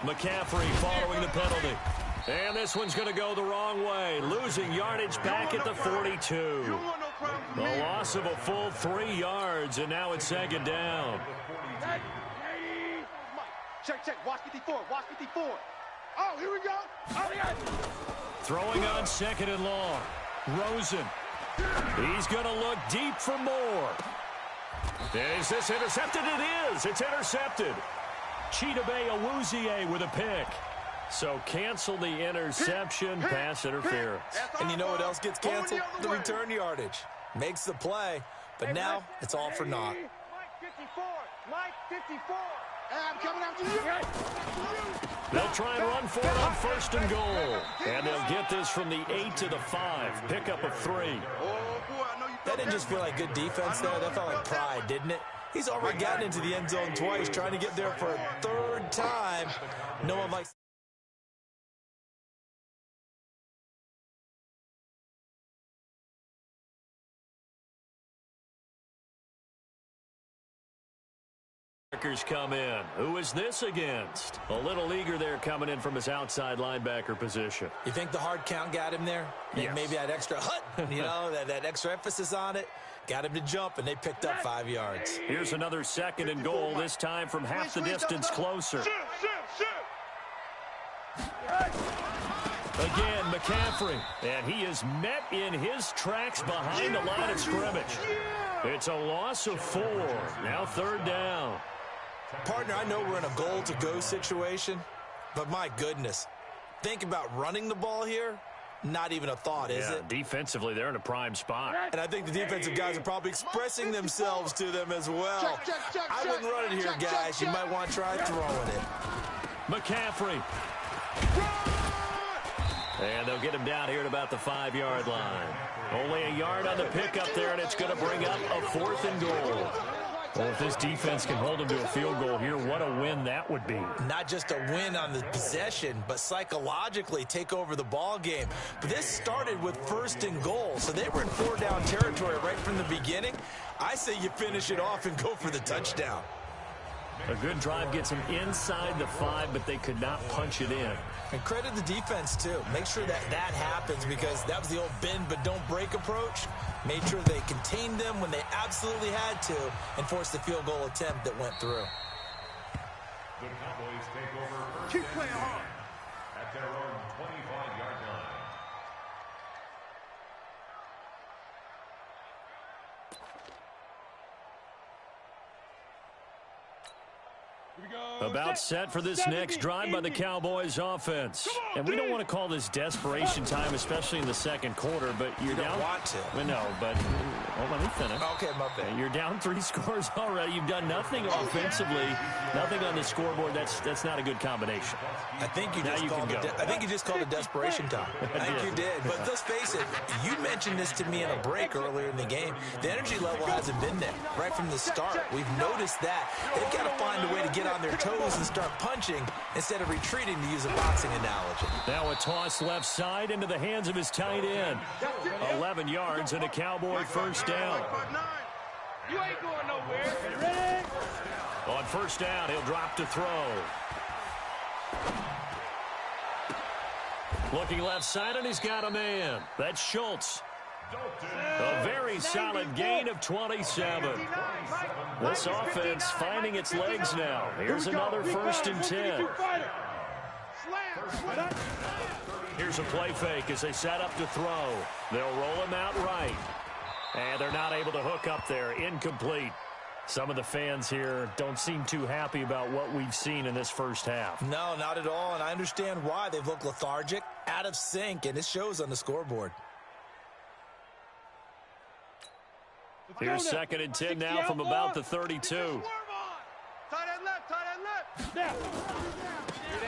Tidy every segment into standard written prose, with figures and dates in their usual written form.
McCaffrey following the penalty. And this one's going to go the wrong way. Losing yardage back at the 42. A loss of a full 3 yards, and now it's second down. Check. Watch 54. Watch 54. Oh, here we go. Oh, yeah. Throwing on second and long. Rosen. He's going to look deep for more. Is this intercepted? It is. It's intercepted. Chidobe Awuzie with a pick. So cancel the interception, pass interference. And you know what else gets canceled? The return yardage. Makes the play, but now it's all for naught. Mike 54. I'm coming after you. They'll try and run for it on first and goal. And they'll get this from the 8 to the 5. Pickup of 3. That didn't just feel like good defense there. That felt like pride, didn't it? He's already gotten into the end zone twice, trying to get there for a 3rd time. No one likes... come in. Who is this against? A little leaguer there coming in from his outside linebacker position. You think the hard count got him there? Yes. Maybe that extra hut, that extra emphasis on it. Got him to jump, and they picked up 5 yards. Here's another second and goal, this time from half the distance closer. Again, McCaffrey. And he is met in his tracks behind the line of scrimmage. It's a loss of 4. Now 3rd down. Partner, I know we're in a goal-to-go situation, but my goodness, think about running the ball here. Not even a thought, is it? Defensively, they're in a prime spot. And I think the defensive guys are probably expressing themselves to them as well. I wouldn't run it here, guys. You might want to try throwing it. McCaffrey. And they'll get him down here at about the 5-yard line. Only a yard on the pickup there, and it's going to bring up a 4th and goal. Well, if this defense can hold them to a field goal here, what a win that would be. Not just a win on the possession, but psychologically take over the ball game. But this started with 1st and goal, so they were in 4-down territory right from the beginning. I say you finish it off and go for the touchdown. A good drive gets them inside the 5, but they could not punch it in. And credit the defense, too. Make sure that happens, because that was the old bend but don't break approach. Made sure they contained them when they absolutely had to and forced the field goal attempt that went through. The Cowboys take over first. Keep playing hard. At their own 25-yard line. About set for this next drive by the Cowboys offense. And we don't want to call this desperation time, especially in the second quarter, but you're down. You don't want to. No, but let me finish. Okay, my bad. You're down 3 scores already. You've done nothing offensively, nothing on the scoreboard. That's not a good combination. I think you just called it desperation time. I think you did. But let's face it, you mentioned this to me in a break earlier in the game. The energy level hasn't been there right from the start. We've noticed that. They've got to find a way to get on their toes and start punching instead of retreating, to use a boxing analogy. Now a toss left side into the hands of his tight end. 11 yards and a Cowboy 1st down. You ain't going nowhere. Ready? On 1st down, he'll drop to throw. Looking left side, and he's got a man. That's Schultz. A very solid gain of 27. This offense finding its legs now. Here's another 1st and 10. Here's a play fake as they set up to throw. They'll roll him out right. And they're not able to hook up there. Incomplete. Some of the fans here don't seem too happy about what we've seen in this first half. No, not at all, and I understand why. They've looked lethargic, out of sync, and it shows on the scoreboard. Here's 2nd and 10 now from about the 32. Tight end left.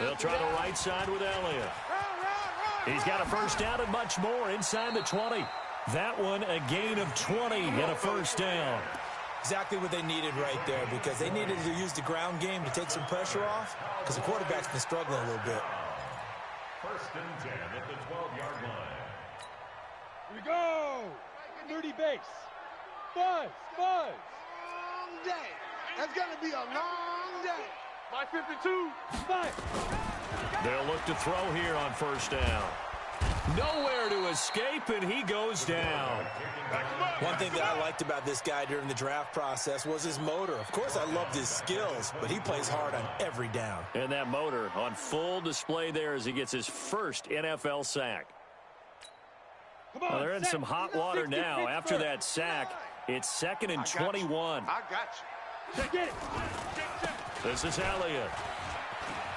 They'll try the right side with Elliott. He's got a 1st down and much more inside the 20. That one a gain of 20 and a 1st down. Exactly what they needed right there, because they needed to use the ground game to take some pressure off, because the quarterback's been struggling a little bit. 1st and 10 at the 12-yard line. Here we go. 30 base. Buzz. Long day. That's going to be a long day. Y52. They'll look to throw here on first down. Nowhere to escape, and he goes down. One thing that I liked about this guy during the draft process was his motor. Of course, I loved his skills, but he plays hard on every down. And that motor on full display there as he gets his first NFL sack. Well, they're in some hot water now. After that sack, it's 2nd and 21. I got you. Get it. This is Elliott.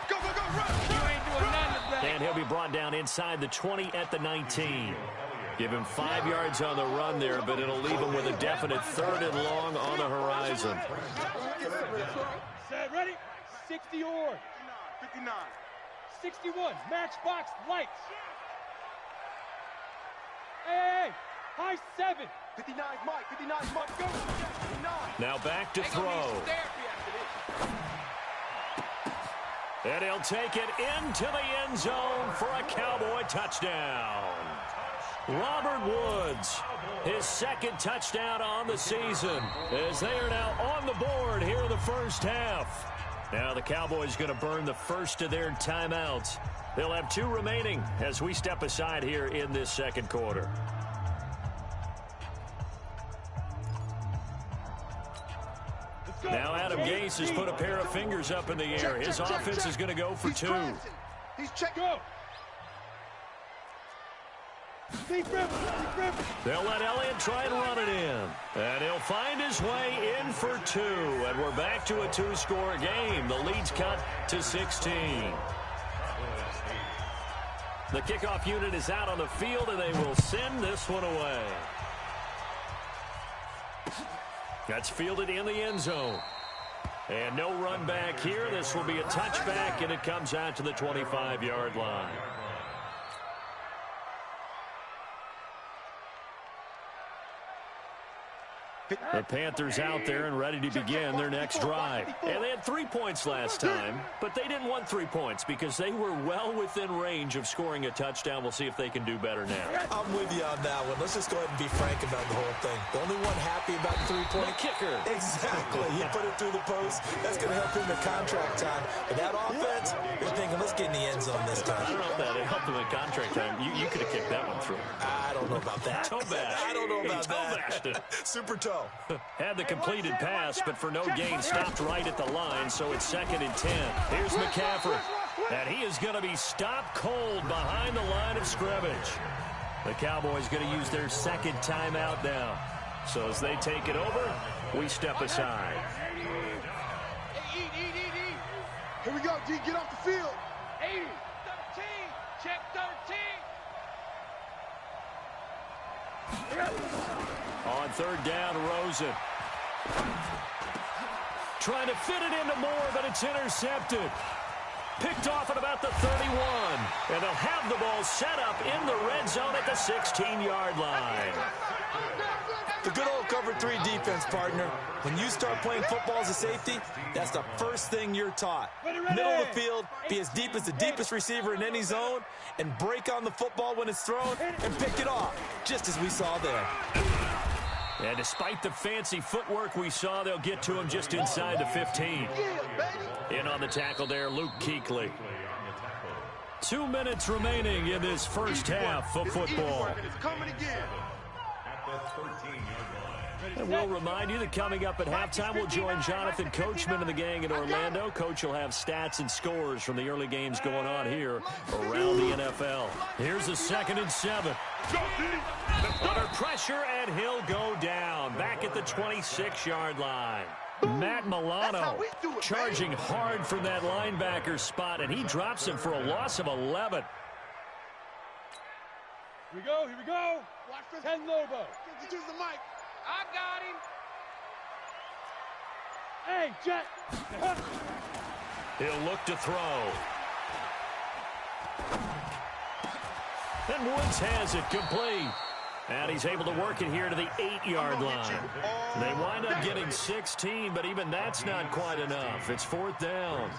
Go, go, go, run. You ain't doing nothing today. And he'll be brought down inside the 20 at the 19. Give him 5 yards on the run there, but it'll leave him with a definite 3rd and long on the horizon. Set, ready? 60 or 59. 61. Matchbox lights. Hey, high 7. 59 Mike. 59 Mike. Go. 59. Now back to throw. And he'll take it into the end zone for a Cowboy touchdown. Robert Woods, his 2nd touchdown on the season, as they are now on the board here in the first half. Now the Cowboys going to burn the first of their timeouts. They'll have 2 remaining as we step aside here in this second quarter. Now Adam Gase has put a pair of fingers up in the air. His offense is going to go for 2. He's check. Go. They'll let Elliott try and run it in. And he'll find his way in for 2. And we're back to a 2-score game. The lead's cut to 16. The kickoff unit is out on the field, and they will send this one away. That's fielded in the end zone. And no run back here. This will be a touchback, and it comes out to the 25-yard line. The Panthers out there and ready to begin their next drive. And they had 3 points last time, but they didn't want 3 points because they were well within range of scoring a touchdown. We'll see if they can do better now. I'm with you on that one. Let's just go ahead and be frank about the whole thing. The only one happy about the 3-point kicker. Exactly. He put it through the post. That's going to help him in contract time. But that offense, you're thinking, let's get in the end zone this time. I don't know if that helped him in contract time. You could have kicked that one through. I don't know about that. Toe bash. I don't know about that. Super toe. Had the completed pass, but for no gain, stopped right at the line, so it's 2nd and 10. Here's McCaffrey, and he is going to be stopped cold behind the line of scrimmage. The Cowboys going to use their 2nd timeout now. So as they take it over, we step aside. Here we go, D. Get off the field. 80. 13. Check 13. On 3rd down, Rosen. Trying to fit it into Moore, but it's intercepted. Picked off at about the 31. And they'll have the ball set up in the red zone at the 16-yard line. The good old cover 3 defense, partner. When you start playing football as a safety, that's the first thing you're taught. Middle of the field, be as deep as the deepest receiver in any zone, and break on the football when it's thrown and pick it off, just as we saw there. And despite the fancy footwork we saw, they'll get to him just inside the 15. In on the tackle there, Luke Kuechly. 2 minutes remaining in this first half of football. It's coming again. And we'll remind you that coming up at halftime, we'll join Jonathan Coachman and the gang in Orlando. Coach will have stats and scores from the early games going on here around the NFL. Here's a 2nd and 7. Under pressure, and he'll go down back at the 26-yard line. Matt Milano charging hard from that linebacker spot, and he drops him for a loss of 11. Here we go. Here we go. 10 Lobo. Use the mic. I got him. Hey, Jet. He'll look to throw. And Woods has it complete. And he's able to work it here to the 8-yard line. They wind up getting 16, but even that's not quite enough. It's 4th down.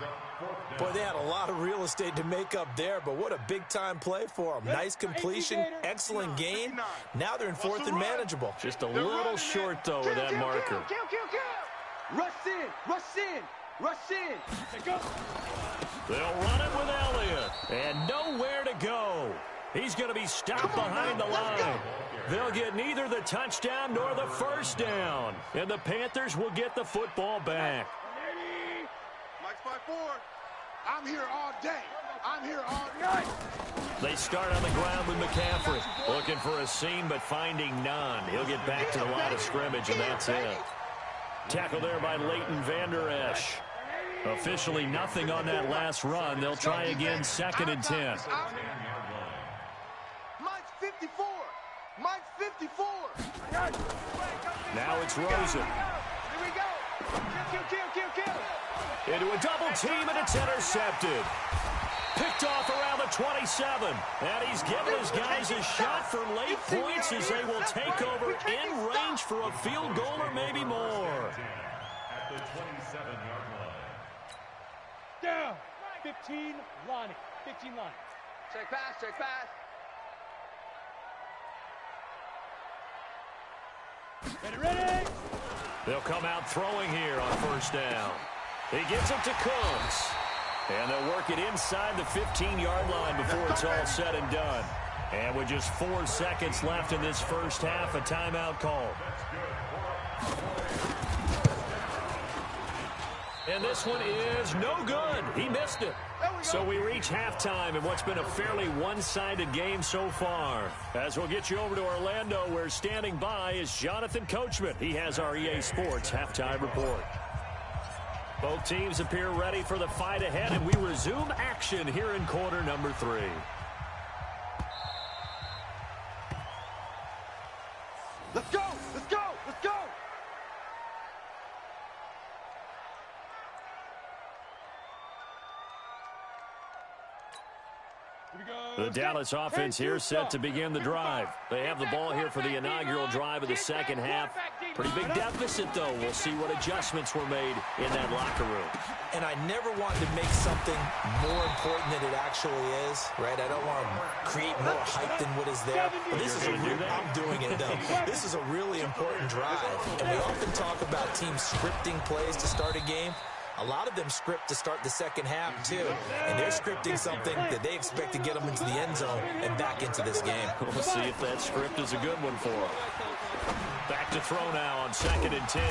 Boy, they had a lot of real estate to make up there, but what a big-time play for them. Nice completion, excellent gain. Now they're in 4th and manageable. Just a little short, though, with that marker. Rush in. Rush in. Rush in. Go. They'll run it with Elliott. And nowhere to go. He's going to be stopped behind the line. They'll get neither the touchdown nor the first down. And the Panthers will get the football back. Mike's 5-4. I'm here all day. I'm here all night. They start on the ground with McCaffrey. Looking for a seam, but finding none. He'll get back to the line of scrimmage, and that's it. Tackle there by Leighton Vander Esch. Officially nothing on that last run. They'll try again, 2nd and 10. Mike's 54. Mike's 54. Now it's Rosen. Here we go. Kill. Into a double team, and it's intercepted. Picked off around the 27. And he's given his guys a shot for late points as they will take over in range for a field goal or maybe more. At the 27-yard line. Down. 15 Lonnie. 15 Lonnie. Check pass. Ready. They'll come out throwing here on first down. He gives it to Cooks. And they'll work it inside the 15-yard line before it's all said and done. And with just 4 seconds left in this first half, a timeout call. And this one is no good. He missed it. So we reach halftime in what's been a fairly one-sided game so far. As we'll get you over to Orlando, where standing by is Jonathan Coachman. He has our EA Sports halftime report. Both teams appear ready for the fight ahead, and we resume action here in quarter number 3. Let's go. The Dallas offense here set to begin the drive. They have the ball here for the inaugural drive of the second half. Pretty big deficit, though. We'll see what adjustments were made in that locker room. And I never want to make something more important than it actually is, right? I don't want to create more hype than what is there. But this is I'm doing it, though. This is a really important drive. And we often talk about teams scripting plays to start a game. A lot of them script to start the second half, too. And they're scripting something that they expect to get them into the end zone and back into this game. We'll see if that script is a good one for them. Back to throw now on 2nd and 10.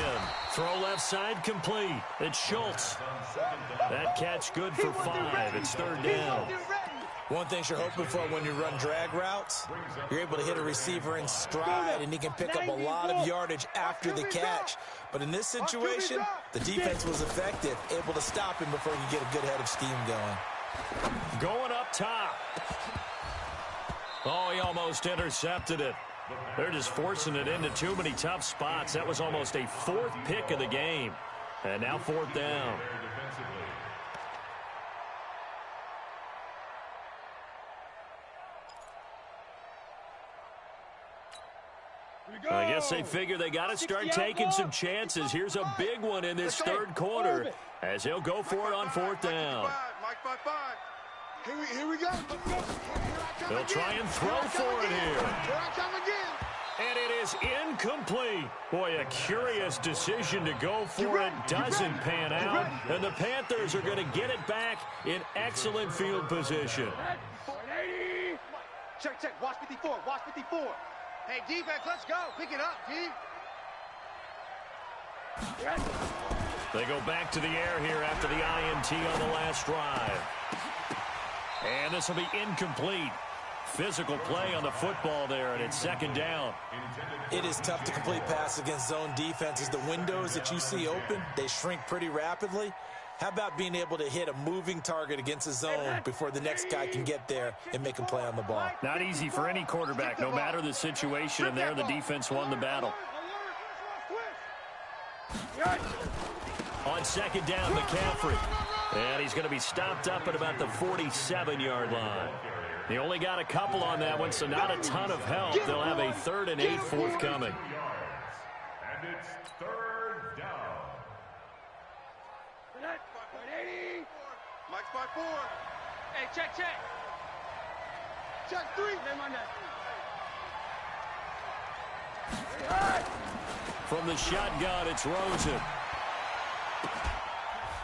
Throw left side complete. It's Schultz. That catch good for 5. It's 3rd down. One thing you're hoping for when you run drag routes, you're able to hit a receiver in stride, and he can pick up a lot of yardage after the catch. But in this situation, the defense was effective, able to stop him before he could get a good head of steam going. Going up top. Oh, he almost intercepted it. They're just forcing it into too many tough spots. That was almost a 4th pick of the game. And now 4th down. I guess they figure they got to start taking some chances. Here's a big one in this 3rd quarter as he'll go for it on 4th down. Mike 5-5. Here we go. They'll try and throw for it here. Here I come again. And it is incomplete. Boy, a curious decision to go for it. Doesn't pan out. And the Panthers are going to get it back in excellent field position. Check. Watch 54. Hey, defense, let's go. Pick it up, D. They go back to the air here after the INT on the last drive. And this will be incomplete. Physical play on the football there, and it's 2nd down. It is tough to complete passes against zone defenses. The windows that you see open, they shrink pretty rapidly. How about being able to hit a moving target against a zone before the next guy can get there and make him play on the ball? Not easy for any quarterback, no matter the situation, and there the defense won the battle. On 2nd down, McCaffrey. And he's going to be stopped up at about the 47-yard line. He only got a couple on that one, so not a ton of help. They'll have a 3rd and 8 forthcoming. And it's 3rd down. Mike's 5-4. Hey, check. Check 3. From the shotgun, it's Rosen.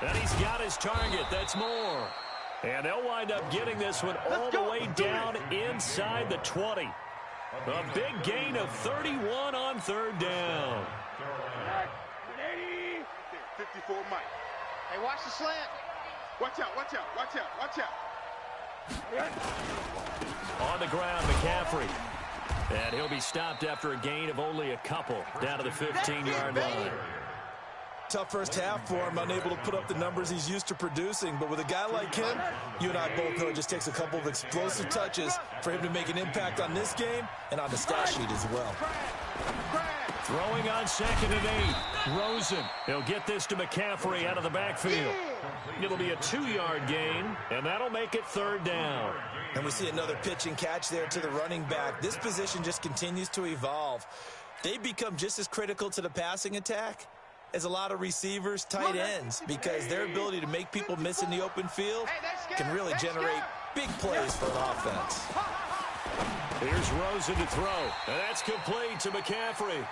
And he's got his target. That's Moore. And they'll wind up getting this one all the way down inside the 20. A big gain of 31 on third down. 54 Mike. Hey, watch the slant. Watch out, watch out, watch out, watch out. On the ground, McCaffrey. And he'll be stopped after a gain of only a couple down to the 15-yard line. Tough first half for him, unable to put up the numbers he's used to producing. But with a guy like him, you and I both know it just takes a couple of explosive touches for him to make an impact on this game and on the stat sheet as well. Throwing on 2nd and 8. Rosen. He'll get this to McCaffrey out of the backfield. It'll be a 2-yard gain, and that'll make it third down. And we see another pitch and catch there to the running back. This position just continues to evolve. They become just as critical to the passing attack as a lot of receivers, tight ends, because their ability to make people miss in the open field can really generate big plays for an offense. Here's Rosen to throw, and that's complete to McCaffrey.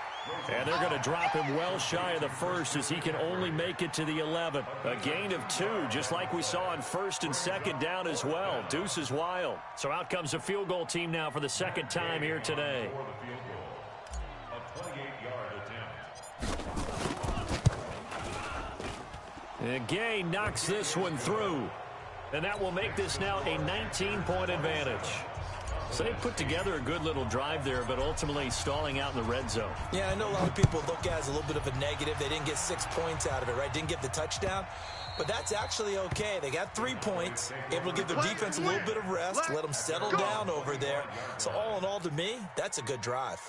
And they're going to drop him well shy of the first as he can only make it to the 11. A gain of 2, just like we saw on 1st and 2nd down as well. Deuce is wild. So out comes a field goal team now for the 2nd time here today. And Gay knocks this one through. And that will make this now a 19-point advantage. So they put together a good little drive there, but ultimately stalling out in the red zone. Yeah, I know a lot of people look at it as a little bit of a negative. They didn't get 6 points out of it, right? Didn't get the touchdown. But that's actually okay. They got 3 points, able to give their defense a little bit of rest, let them settle down over there. So all in all, to me, that's a good drive.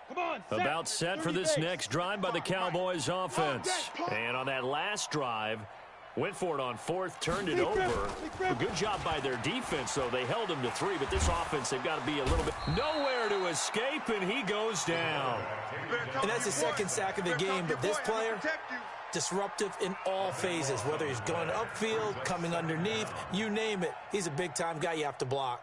Come on, About set for this next drive by the Cowboys offense. And on that last drive, went for it on 4th, turned it over. A good job by their defense, though. They held him to 3, but this offense, they've got to be a little bit nowhere to escape, and he goes down. And that's the 2nd sack of the game, but this player, disruptive in all phases, whether he's going upfield, coming underneath, you name it. He's a big-time guy you have to block.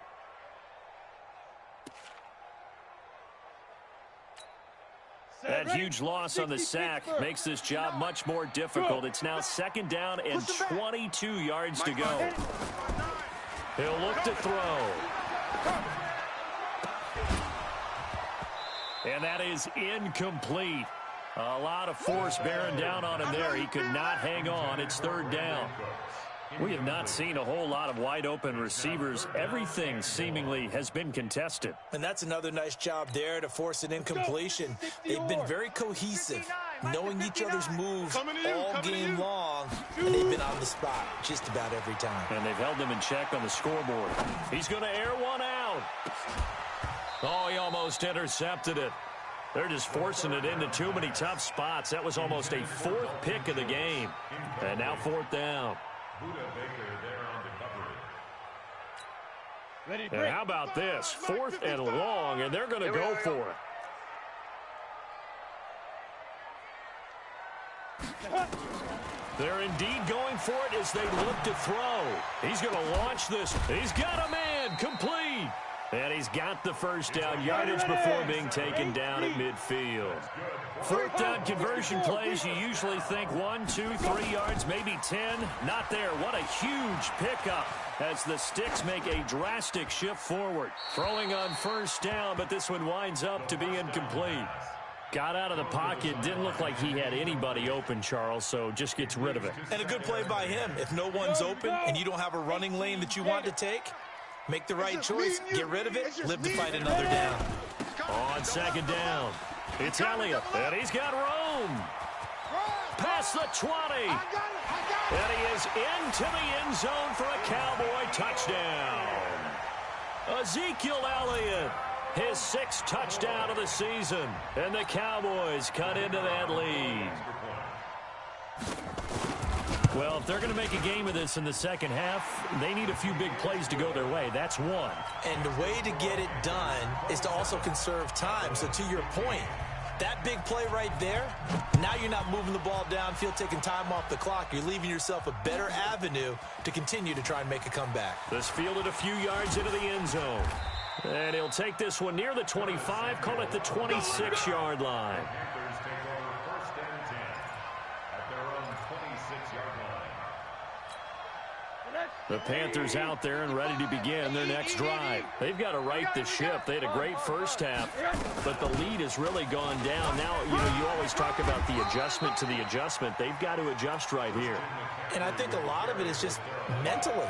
That huge loss on the sack makes this job much more difficult. It's now 2nd down and 22 yards to go. He'll look to throw. And that is incomplete. A lot of force bearing down on him there. He could not hang on. It's 3rd down. We have not seen a whole lot of wide-open receivers. Everything seemingly has been contested. And that's another nice job there to force an incompletion. They've been very cohesive, knowing each other's moves all game long, and they've been on the spot just about every time. And they've held them in check on the scoreboard. He's going to air one out. Oh, he almost intercepted it. They're just forcing it into too many tough spots. That was almost a 4th pick of the game. And now 4th down. And how about this? 4th and long, and they're going to go for it. They're indeed going for it as they look to throw. He's going to launch this. He's got a man, complete. And he's got the first down yardage before being taken down at midfield. 4th down conversion plays, you usually think 1, 2, 3 yards, maybe 10. Not there. What a huge pickup as the Sticks make a drastic shift forward. Throwing on 1st down, but this one winds up to be incomplete. Got out of the pocket. Didn't look like he had anybody open, Charles, so just gets rid of it. And a good play by him. If no one's open and you don't have a running lane that you want to take, make the right choice, get rid of it, live to fight another down. On 2nd down, it's Elliott, and he's got Rome. Past the 20. And he is into the end zone for a Cowboy touchdown. Ezekiel Elliott, his 6th touchdown of the season. And the Cowboys cut into that lead. Well, if they're going to make a game of this in the 2nd half, they need a few big plays to go their way. That's one. And the way to get it done is to also conserve time. So to your point, that big play right there, now you're not moving the ball downfield, taking time off the clock. You're leaving yourself a better avenue to continue to try and make a comeback. This fielded a few yards into the end zone. And he'll take this one near the 25, call it the 26-yard line. The Panthers out there and ready to begin their next drive. They've got to right the ship. They had a great first half, but the lead has really gone down. Now, you always talk about the adjustment to the adjustment. They've got to adjust right here. And I think a lot of it is just mentally.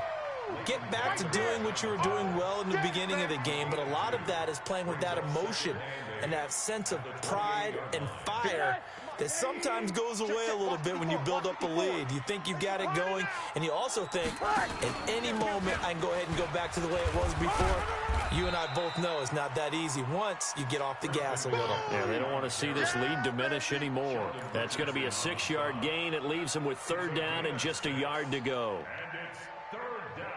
Get back to doing what you were doing well in the beginning of the game, but a lot of that is playing with that emotion and that sense of pride and fire that sometimes goes away a little bit when you build up a lead. You think you've got it going, and you also think, at any moment, I can go ahead and go back to the way it was before. You and I both know it's not that easy once you get off the gas a little. Yeah, they don't want to see this lead diminish anymore. That's going to be a 6-yard gain. It leaves them with 3rd down and just a yard to go. And it's 3rd down.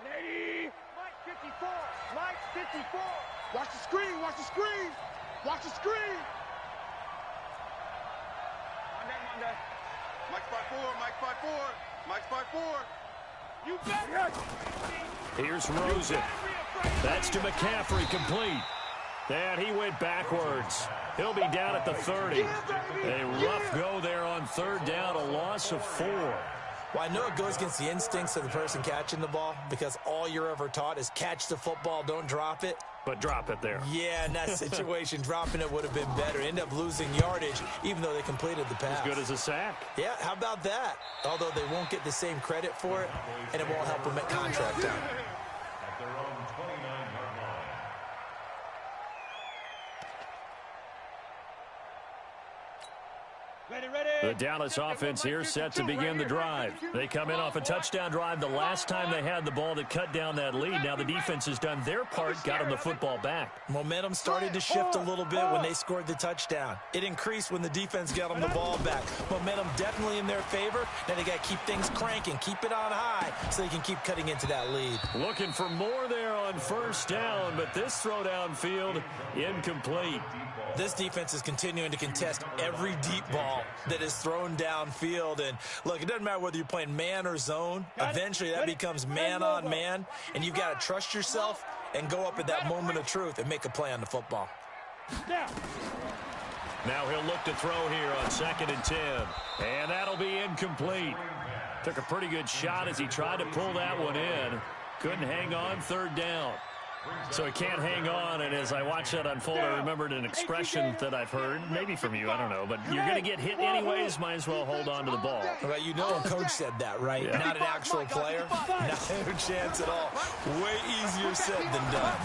Hey, Mike 54. Mike 54. Watch the screen. Watch the screen. Watch the screen. Monday. Mike's by 4. Mike's by 4. Mike's by 4. You bet. Here's Rosen. That's to McCaffrey, complete. And he went backwards. He'll be down at the 30. A rough go there on 3rd down, a loss of 4. Well, I know it goes against the instincts of the person catching the ball because all you're ever taught is catch the football, don't drop it. But drop it there. Yeah, in that situation, dropping it would have been better. End up losing yardage, even though they completed the pass. As good as a sack. Yeah, how about that? Although they won't get the same credit for it, and it won't help them at contract time. At their own 29-yard line. The Dallas offense here set to begin the drive. They come in off a touchdown drive the last time they had the ball that cut down that lead. Now the defense has done their part, got them the football back. Momentum started to shift a little bit when they scored the touchdown. It increased when the defense got them the ball back. Momentum definitely in their favor. Now they got to keep things cranking, keep it on high so they can keep cutting into that lead. Looking for more there on 1st down, but this throw downfield incomplete. This defense is continuing to contest every deep ball that is thrown downfield. And look, it doesn't matter whether you're playing man or zone. Eventually that becomes man on man, and you've got to trust yourself and go up at that moment of truth and make a play on the football. Now he'll look to throw here on 2nd and 10. And that'll be incomplete. Took a pretty good shot as he tried to pull that one in. Couldn't hang on 3rd down. So he can't hang on, and as I watched that unfold, I remembered an expression that I've heard, maybe from you, I don't know, but you're going to get hit anyways, might as well hold on to the ball. Well, you know a coach said that, right? Yeah. Not an actual player. No chance at all. Way easier said than done.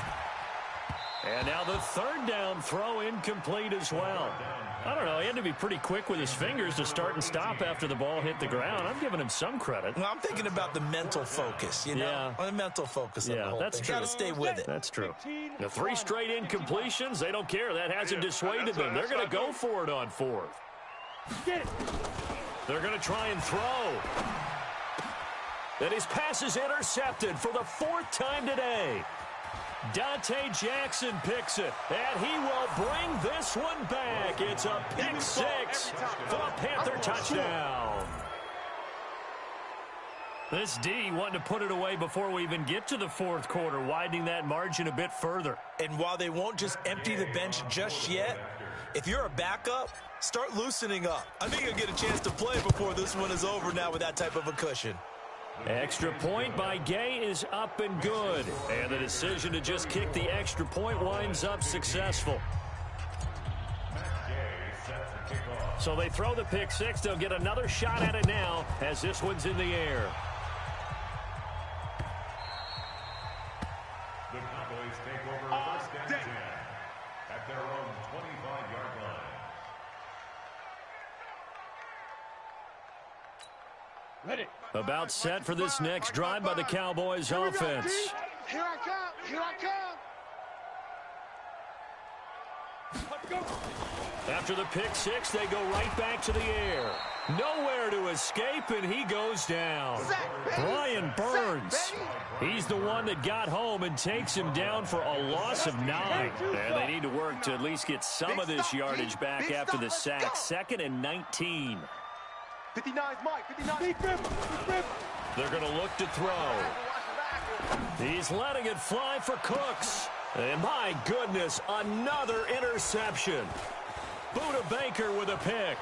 And now the 3rd down throw incomplete as well. I don't know, he had to be pretty quick with his fingers to start and stop after the ball hit the ground. I'm giving him some credit. Well, I'm thinking about the mental focus, you know? Yeah. The mental focus of the whole that's thing. true. Got to stay with it. That's true. The 3 straight incompletions, they don't care. That hasn't dissuaded them. They're going to go for it on 4th. They're going to try and throw. And his pass is intercepted for the 4th time today. Dante Jackson picks it, and he will bring this one back. It's a pick 6 for a Panther touchdown. This D wanted to put it away before we even get to the 4th quarter, widening that margin a bit further. And while they won't just empty the bench just yet, if you're a backup, start loosening up. I think you'll get a chance to play before this one is over now with that type of a cushion. Extra point by Gay is up and good. And the decision to just kick the extra point winds up successful. So they throw the pick 6. They'll get another shot at it now as this one's in the air. The Cowboys take over 1st and 10 at their own 25-yard line. Ready. About set for this next drive by the Cowboys offense. Here I come. Here I come. Let's go. After the pick 6, they go right back to the air. Nowhere to escape, and he goes down. Brian Burns. He's the one that got home and takes him down for a loss of 9. And they need to work to at least get some of this yardage back after the sack. 2nd and 19. 59's Mike. 59. They're going to look to throw. He's letting it fly for Cooks. And my goodness, another interception. Buda Baker with a pick.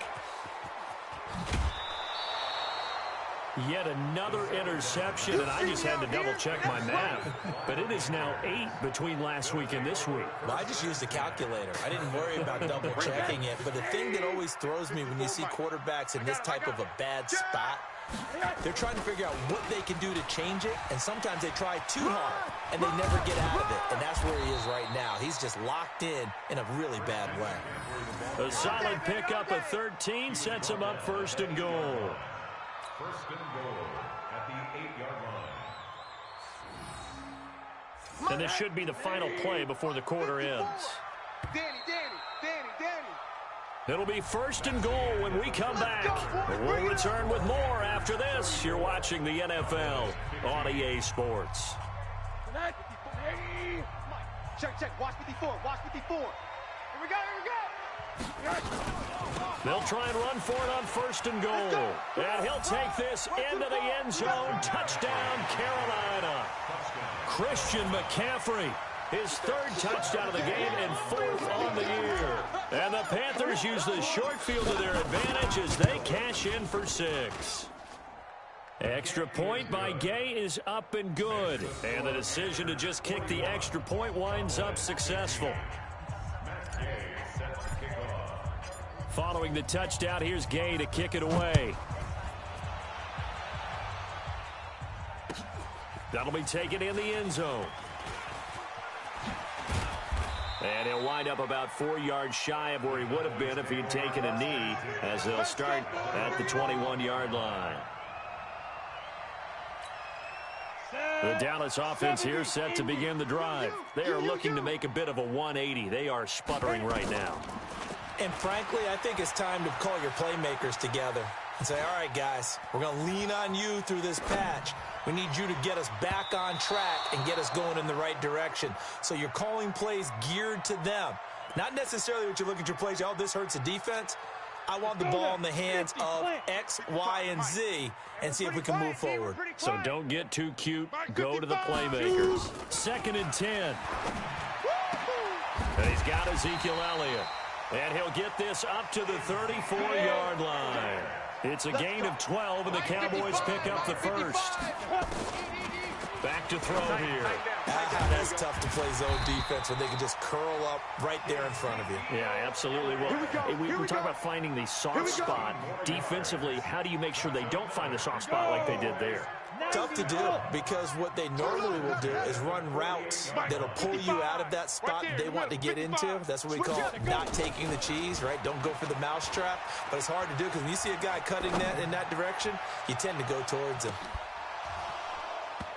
Yet another interception, and I just had to double-check my math. But it is now 8 between last week and this week. Well, I just used a calculator. I didn't worry about double-checking it. But the thing that always throws me when you see quarterbacks in this type of a bad spot, they're trying to figure out what they can do to change it, and sometimes they try too hard, and they never get out of it. And that's where he is right now. He's just locked in a really bad way. A solid pickup of 13 sets him up first and goal. First and goal at the 8-yard line. And this should be the final play before the quarter ends. Danny. It'll be first and goal when we come back. We'll return with more after this. You're watching the NFL on EA Sports. Check. Watch 54. Here we go. They'll try and run for it on first and goal. And he'll take this into the end zone. Touchdown, Carolina. Christian McCaffrey, his 3rd touchdown of the game and 4th on the year. And the Panthers use the short field to their advantage as they cash in for 6. Extra point by Gay is up and good. And the decision to just kick the extra point winds up successful. Following the touchdown, here's Gay to kick it away. That'll be taken in the end zone. And he'll wind up about 4 yards shy of where he would have been if he'd taken a knee, as they'll start at the 21-yard line. The Dallas offense here set to begin the drive. They are looking to make a bit of a 180. They are sputtering right now. And frankly, I think it's time to call your playmakers together and say, all right, guys, we're going to lean on you through this patch. We need you to get us back on track and get us going in the right direction. So you're calling plays geared to them. Not necessarily what you look at your plays, oh, this hurts the defense. I want the ball in the hands of X, Y, and Z and see if we can move forward. So don't get too cute. Go to the playmakers. 2nd and 10. And he's got Ezekiel Elliott. And he'll get this up to the 34-yard line. It's a gain of 12, and the Cowboys pick up the first. Back to throw here. That's tough to play zone defense when they can just curl up right there in front of you. Yeah, absolutely. Well, we talk about finding the soft spot. Defensively, how do you make sure they don't find the soft spot like they did there? Tough to do, because what they normally will do is run routes that'll pull you out of that spot that they want to get into. That's what we call not taking the cheese, right? Don't go for the mousetrap. But it's hard to do because when you see a guy cutting that in that direction, you tend to go towards him.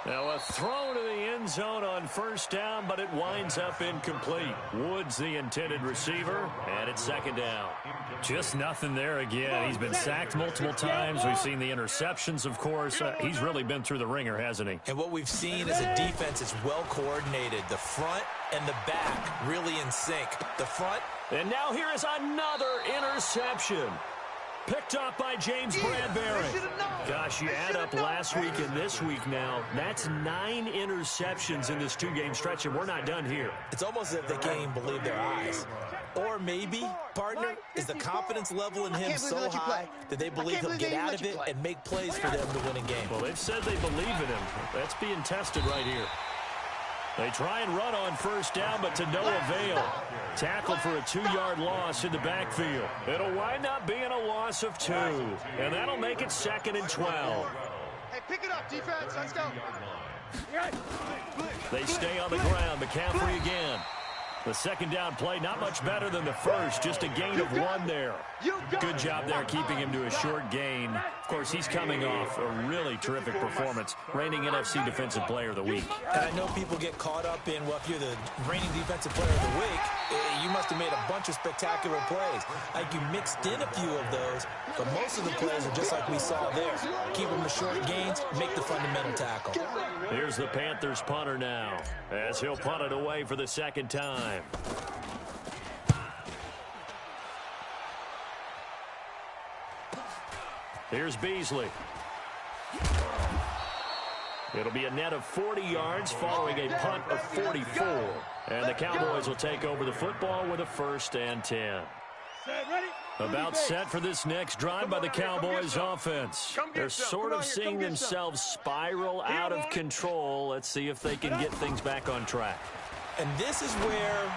Now a throw to the end zone on first down, but it winds up incomplete. Woods the intended receiver, and it's 2nd down. Just nothing there again. He's been sacked multiple times. We've seen the interceptions, of course. He's really been through the ringer, hasn't he? And what we've seen is a defense that's well coordinated. The front and the back really in sync. The front. And now here is another interception. Picked up by James Bradbury. Gosh, you add up last week and this week now, that's 9 interceptions in this 2-game stretch, and we're not done here. It's almost as if they can't even believe their eyes. Or maybe, partner, is the confidence level in him so high that they believe he'll get out of it and make plays for them to win a game. Well, they've said they believe in him. That's being tested right here. They try and run on first down, but to no avail. Tackled for a 2-yard loss in the backfield. It'll wind up being a loss of 2, and that'll make it 2nd and 12. Hey, pick it up, defense. Let's go. They stay on the ground. McCaffrey again. The 2nd down play, not much better than the first, just a gain of 1 there. Good job there keeping him to a short gain. Of course, he's coming off a really terrific performance, reigning NFC Defensive Player of the Week. And I know people get caught up in, well, if you're the reigning Defensive Player of the Week, you must have made a bunch of spectacular plays. Like you mixed in a few of those, but most of the plays are just like we saw there. Keep them to short gains, make the fundamental tackle. Here's the Panthers punter now, as he'll punt it away for the 2nd time. Here's Beasley. It'll be a net of 40 yards following a punt of 44. And the Cowboys will take over the football with a 1st and 10. Ready? About set for this next drive by the Cowboys offense. They're sort of seeing themselves spiral out of control. Let's see if they can get things back on track. And this is where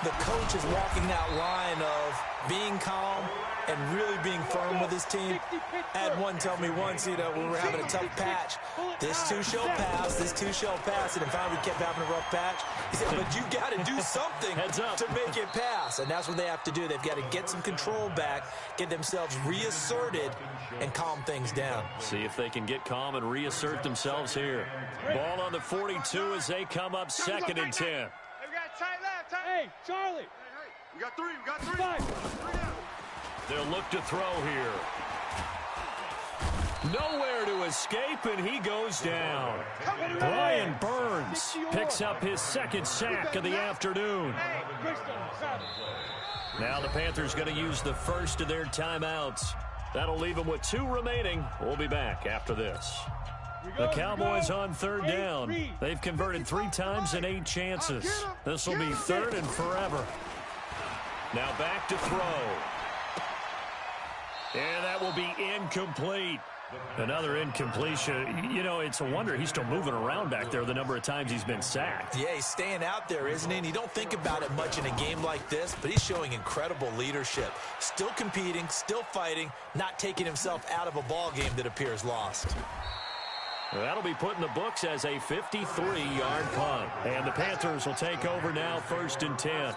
the coach is walking that line of being calm and really being firm with his team. I had one tell me once, you know, when we were having a tough patch, this too shall pass, this too shall pass. And in fact, we kept having a rough patch. He said, but you got to do something to make it pass. And that's what they have to do. They've got to get some control back, get themselves reasserted, and calm things down. See if they can get calm and reassert themselves here. Ball on the 42 as they come up 2nd and 10. Hey, we got tight left. Hey, Charlie. Hey, we got three. Five. They'll look to throw here. Nowhere to escape, and he goes down. Brian Burns picks up his 2nd sack of the afternoon. Now the Panthers going to use the first of their timeouts. That'll leave them with 2 remaining. We'll be back after this. The Cowboys on 3rd down. They've converted 3 times in 8 chances. This will be 3rd and forever. Now back to throw. And that will be incomplete. Another incompletion. You know, it's a wonder he's still moving around back there the number of times he's been sacked. Yeah, he's staying out there, isn't he? And you don't think about it much in a game like this, but he's showing incredible leadership. Still competing, still fighting, not taking himself out of a ball game that appears lost. That'll be put in the books as a 53-yard punt. And the Panthers will take over now, 1st and 10.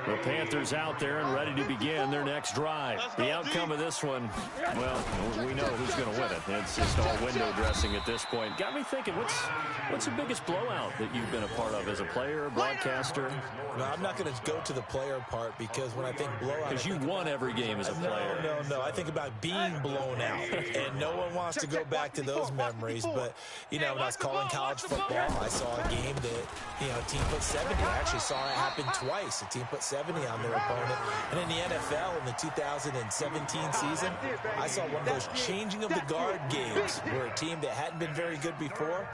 The Panthers out there and ready to begin their next drive. The outcome of this one, well, we know who's going to win it. It's just all window dressing at this point. Got me thinking, what's the biggest blowout that you've been a part of as a player, broadcaster? No, I'm not going to go to the player part because when I think blowout... Because you won every game as a player. No. I think about being blown out. And no one wants to go back to those memories. But, you know, when I was calling college football, I saw a game that, you know, a team put 70. I actually saw it happen twice. A team put 70 on their opponent. And in the NFL in the 2017 season, I saw one of those changing of the guard games where a team that hadn't been very good before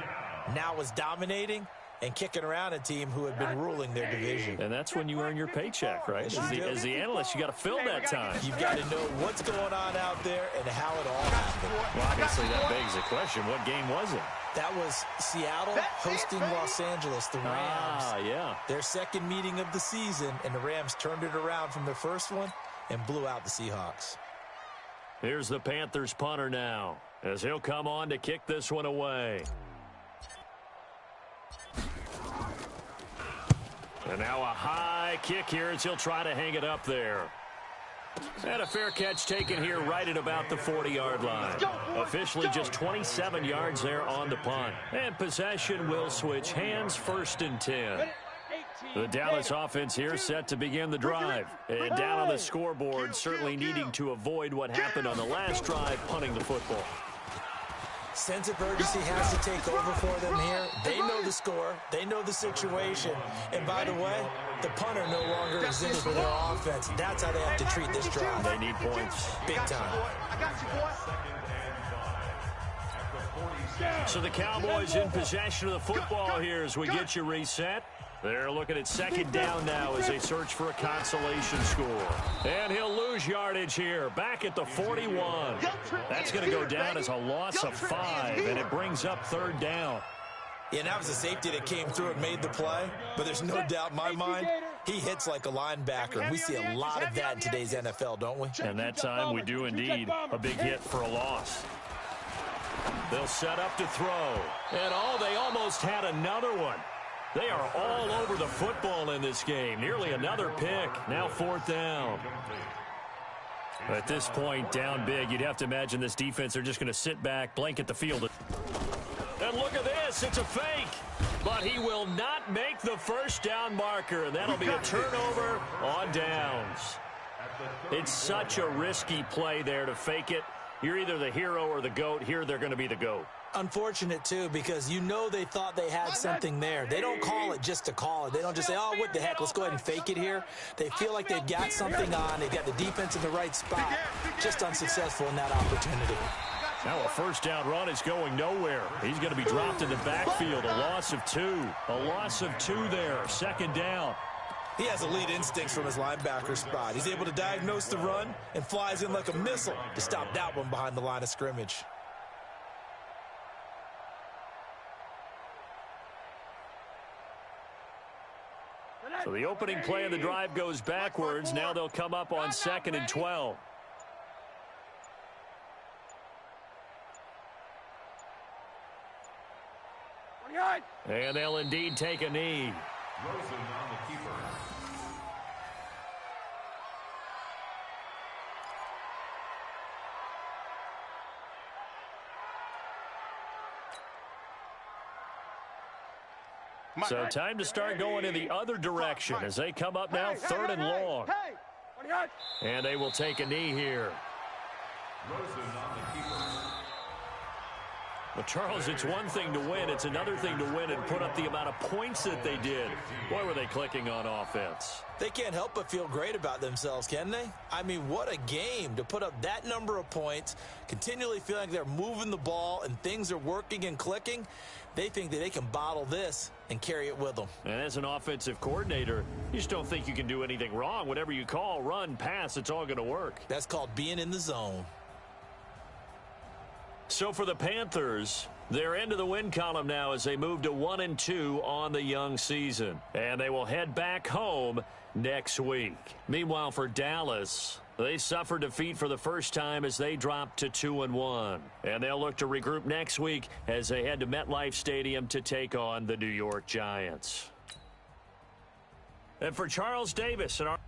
now was dominating and kicking around a team who had been ruling their division. And that's when you earn your paycheck, right? As the analyst, you got to fill that time. You've got to know what's going on out there and how it all happened. Well, obviously, that begs the question, what game was it? That was Seattle hosting Los Angeles, the Rams. Yeah. Their 2nd meeting of the season, and the Rams turned it around from their first one and blew out the Seahawks. Here's the Panthers punter now, as he'll come on to kick this one away. And now a high kick here as he'll try to hang it up there. And a fair catch taken here right at about the 40-yard line. Officially just 27 yards there on the punt. And possession will switch hands, 1st and 10. The Dallas offense here set to begin the drive. And down on the scoreboard, certainly needing to avoid what happened on the last drive, punting the football. Sense of urgency has to take over for them here. They know the score. They know the situation. And by the way, the punter no longer exists for their offense. That's how they have to treat this drive. They need points. Big time. I got you, boy. So the Cowboys in possession of the football here as we get you reset. They're looking at 2nd down now as they search for a consolation score. And he'll lose yardage here, back at the 41. That's going to go down as a loss of 5, and it brings up 3rd down. Yeah, that was a safety that came through and made the play, but there's no doubt in my mind he hits like a linebacker. And we see a lot of that in today's NFL, don't we? And that time we do indeed. A big hit for a loss. They'll set up to throw. And they almost had another one. They are all over the football in this game. Nearly another pick. Now 4th down. At this point, down big, you'd have to imagine this defense, they're just going to sit back, blanket the field. And look at this. It's a fake. But he will not make the 1st down marker. And that'll be a turnover on downs. It's such a risky play there to fake it. You're either the hero or the GOAT. Here they're going to be the GOAT. Unfortunate, too, because you know they thought they had something there. They don't call it just to call it. They don't just say, oh, what the heck, let's go ahead and fake it here. They feel like they've got something on. They've got the defense in the right spot. Just unsuccessful in that opportunity. Now a 1st down run is going nowhere. He's going to be dropped in the backfield. A loss of 2. A loss of 2 there. 2nd down. He has elite instincts from his linebacker spot. He's able to diagnose the run and flies in like a missile to stop that one behind the line of scrimmage. So the opening play of the drive goes backwards. Now they'll come up on 2nd and 12. And they'll indeed take a knee. Rosen on the keeper. So time to start going in the other direction as they come up now 3rd and long. And they will take a knee here. Rosen on the keeper. Well, Charles, it's one thing to win. It's another thing to win and put up the amount of points that they did. Boy, were they clicking on offense. They can't help but feel great about themselves, can they? I mean, what a game to put up that number of points, continually feeling like they're moving the ball and things are working and clicking. They think that they can bottle this and carry it with them. And as an offensive coordinator, you just don't think you can do anything wrong. Whatever you call, run, pass, it's all going to work. That's called being in the zone. So for the Panthers, they're into the win column now as they move to 1-2 on the young season. And they will head back home next week. Meanwhile, for Dallas, they suffered defeat for the first time as they dropped to 2-1. And they'll look to regroup next week as they head to MetLife Stadium to take on the New York Giants. And for Charles Davis and our